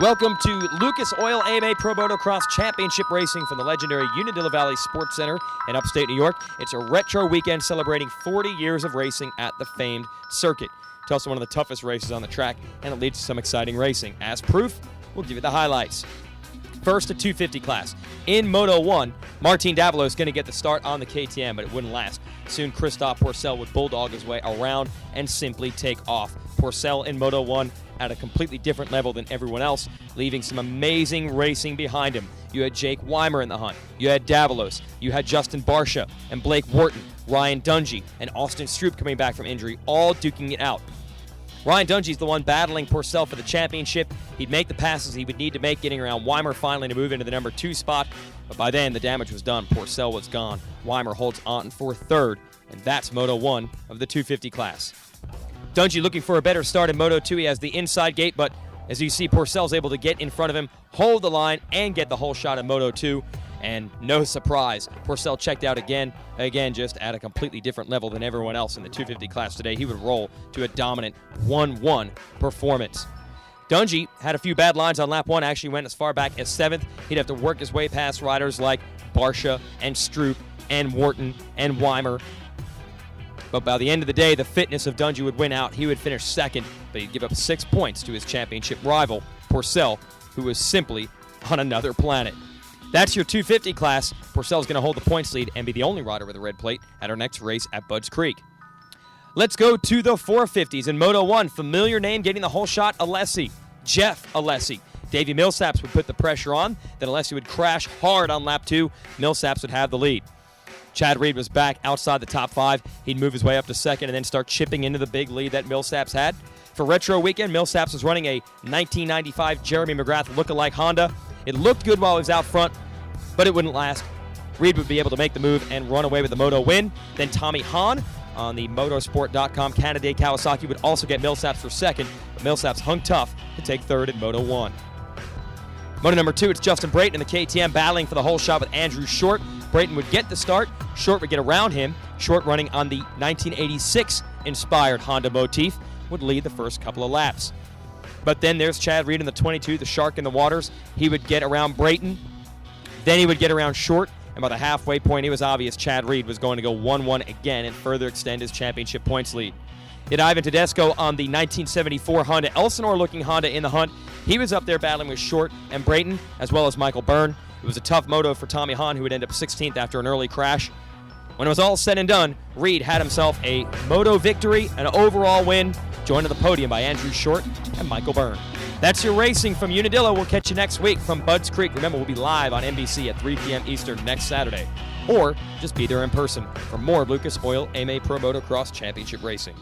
Welcome to Lucas Oil AMA Pro Motocross Championship Racing from the legendary Unadilla Valley Sports Center in upstate New York. It's a retro weekend celebrating 40 years of racing at the famed circuit. It's also one of the toughest races on the track, and it leads to some exciting racing. As proof, we'll give you the highlights. First, a 250 class. In Moto 1, Martin Davilo is going to get the start on the KTM, but it wouldn't last. Soon, Christophe Pourcel would bulldog his way around and simply take off. Pourcel in Moto 1 at a completely different level than everyone else, leaving some amazing racing behind him. You had Jake Weimer in the hunt. You had Davalos. You had Justin Barcia and Blake Wharton, Ryan Dungey, and Austin Stroop coming back from injury, all duking it out. Ryan Dungey's the one battling Pourcel for the championship. He'd make the passes he would need to make, getting around Weimer finally to move into the number 2 spot. But by then, the damage was done. Pourcel was gone. Weimer holds on for third, and that's Moto 1 of the 250 class. Dungey looking for a better start in Moto 2. He has the inside gate, but as you see, Pourcel's able to get in front of him, hold the line, and get the whole shot in Moto 2. And no surprise, Pourcel checked out again, just at a completely different level than everyone else in the 250 class today. He would roll to a dominant 1-1 performance. Dungey had a few bad lines on lap 1, actually went as far back as 7th. He'd have to work his way past riders like Barcia and Stroop and Wharton and Weimer. But by the end of the day, the fitness of Dungey would win out. He would finish second, but he'd give up 6 points to his championship rival, Pourcel, who was simply on another planet. That's your 250 class. Pourcel's going to hold the points lead and be the only rider with a red plate at our next race at Budds Creek. Let's go to the 450s. In Moto 1, familiar name getting the whole shot, Alessi. Jeff Alessi. Davey Millsaps would put the pressure on. Then Alessi would crash hard on lap 2. Millsaps would have the lead. Chad Reed was back outside the top 5. He'd move his way up to second and then start chipping into the big lead that Millsaps had. For Retro Weekend, Millsaps was running a 1995 Jeremy McGrath lookalike Honda. It looked good while he was out front, but it wouldn't last. Reed would be able to make the move and run away with the moto win. Then Tommy Hahn on the motorsport.com Canada Kawasaki would also get Millsaps for second, but Millsaps hung tough to take third in Moto 1. Moto number 2, it's Justin Brayton in the KTM battling for the whole shot with Andrew Short. Brayton would get the start. Short would get around him. Short, running on the 1986-inspired Honda motif, would lead the first couple of laps. But then there's Chad Reed in the 22, the shark in the waters. He would get around Brayton. Then he would get around Short. And by the halfway point, it was obvious Chad Reed was going to go 1-1 again and further extend his championship points lead. Yet Ivan Tedesco on the 1974 Honda, Elsinore-looking Honda in the hunt. He was up there battling with Short and Brayton, as well as Michael Byrne. It was a tough moto for Tommy Hahn, who would end up 16th after an early crash. When it was all said and done, Reed had himself a moto victory, an overall win, joined at the podium by Andrew Short and Michael Byrne. That's your racing from Unadilla. We'll catch you next week from Budds Creek. Remember, we'll be live on NBC at 3 p.m. Eastern next Saturday. Or just be there in person for more of Lucas Oil AMA Pro Motocross Championship Racing.